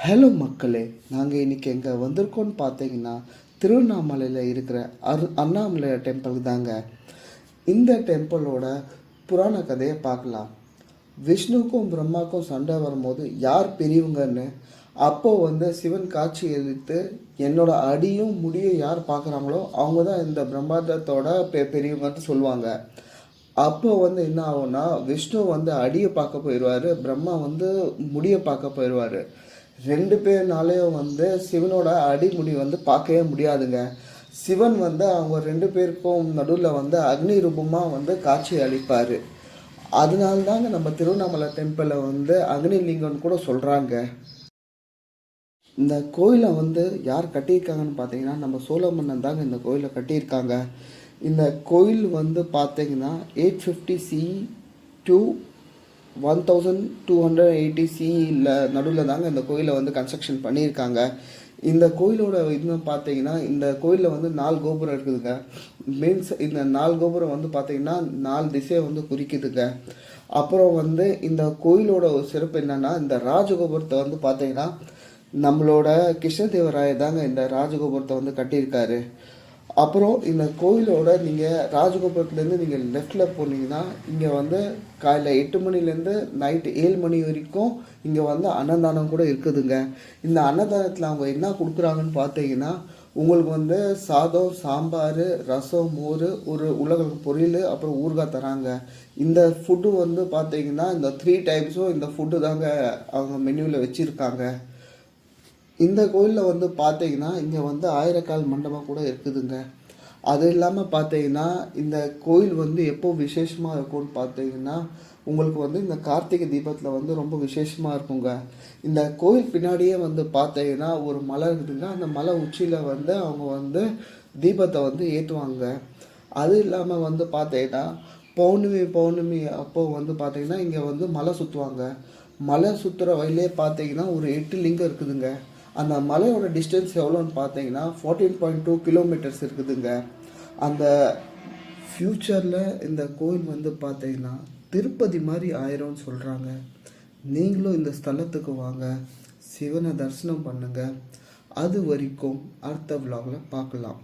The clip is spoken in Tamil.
ஹலோ மக்களே, நாங்கள் இன்றைக்கி எங்கே வந்திருக்கோன்னு பார்த்தீங்கன்னா திருவண்ணாமலையில் இருக்கிற அண்ணாமலை டெம்பிள் தாங்க. இந்த டெம்பிளோட புராண கதையை பார்க்கலாம். விஷ்ணுக்கும் பிரம்மாவுக்கும் சண்டை வரும்போது யார் பெரியவங்கன்னு அப்போது சிவன் காட்சி அளித்து என்னோட அடியும் முடியும் யார் பார்க்குறாங்களோ அவங்க தான் இந்த பிரம்மாண்டத்தோட பெரியவங்கன்னு சொல்லுவாங்க. அப்போ என்ன ஆகும்னா, விஷ்ணு அடியை பார்க்க போயிடுவார், பிரம்மா முடியை பார்க்க போயிடுவார். ரெண்டு பேர்னாலேயும் சிவனோட அடிமுடி பார்க்கவே முடியாதுங்க. சிவன் அவங்க ரெண்டு பேருக்கும் நடுவில் அக்னி ரூபமாக காட்சி அளிப்பார். அதனால தாங்க நம்ம திருவண்ணாமலை டெம்பிளை அக்னி லிங்கம்னு கூட சொல்கிறாங்க. இந்த கோயிலை யார் கட்டியிருக்காங்கன்னு பார்த்தீங்கன்னா நம்ம சோழ மன்னன் தாங்க இந்த கோயிலை கட்டியிருக்காங்க. இந்த கோயில் பார்த்தீங்கன்னா 850 CE to 1280 CEல நடுவில் தாங்க இந்த கோயிலை கன்ஸ்ட்ரக்ஷன் பண்ணியிருக்காங்க. இந்த கோயிலோட இன்னும் பார்த்தீங்கன்னா இந்த கோயிலில் 4 கோபுரம் இருக்குதுங்க. மீன்ஸ் இந்த 4 கோபுரம் பார்த்தீங்கன்னா 4 திசையை குறிக்குதுங்க. அப்புறம் இந்த கோயிலோட ஒரு சிறப்பு என்னன்னா, இந்த ராஜகோபுரத்தை பார்த்தீங்கன்னா நம்மளோட கிருஷ்ணதேவராய தாங்க இந்த ராஜகோபுரத்தை கட்டியிருக்காரு. அப்புறம் இந்த கோயிலோட நீங்கள் ராஜகோபுரத்துலேருந்து நீங்கள் லெஃப்டில் போனீங்கன்னா இங்கே காலையில் 8 மணிலேருந்து நைட்டு 7 மணி வரைக்கும் இங்கே அன்னதானம் கூட இருக்குதுங்க. இந்த அன்னதானத்தில் அவங்க என்ன கொடுக்குறாங்கன்னு பார்த்தீங்கன்னா, உங்களுக்கு சாதம், சாம்பார், ரசம், மோர், ஒரு உலக பொரியல், அப்புறம் ஊறுகாய் தராங்க. இந்த ஃபுட்டு பார்த்தீங்கன்னா இந்த 3 டைம்ஸும் இந்த ஃபுட்டு தாங்க அவங்க மெனுவில் வச்சுருக்காங்க. இந்த கோயிலில் பார்த்தீங்கன்னா இங்கே 1000 மண்டபம் கூட இருக்குதுங்க. அது இல்லாமல் பார்த்தீங்கன்னா இந்த கோயில் எப்போ விசேஷமாக இருக்கும்னு பார்த்தீங்கன்னா உங்களுக்கு இந்த கார்த்திகை தீபத்தில் ரொம்ப விசேஷமாக இருக்குங்க. இந்த கோயில் பின்னாடியே பார்த்தீங்கன்னா ஒரு மலை இருக்குதுங்க. அந்த மலை உச்சியில் அவங்க தீபத்தை ஏற்றுவாங்க. அது இல்லாமல் பார்த்தீங்கன்னா பௌர்ணமி அப்போது பார்த்தீங்கன்னா இங்கே மலை சுற்றுவாங்க. மலை சுற்றுற வழியிலே பார்த்தீங்கன்னா ஒரு 8 லிங்கம் இருக்குதுங்க. அந்த மலையோட டிஸ்டன்ஸ் எவ்வளோன்னு பார்த்தீங்கன்னா 14.2 கிலோமீட்டர்ஸ் இருக்குதுங்க. அந்த ஃப்யூச்சரில் இந்த கோயில் பார்த்தீங்கன்னா திருப்பதி மாதிரி ஆயிரும்னு சொல்கிறாங்க. நீங்களும் இந்த ஸ்தலத்துக்கு வாங்க, சிவனை தரிசனம் பண்ணுங்கள். அது வரைக்கும் அடுத்த விலாகில் பார்க்கலாம்.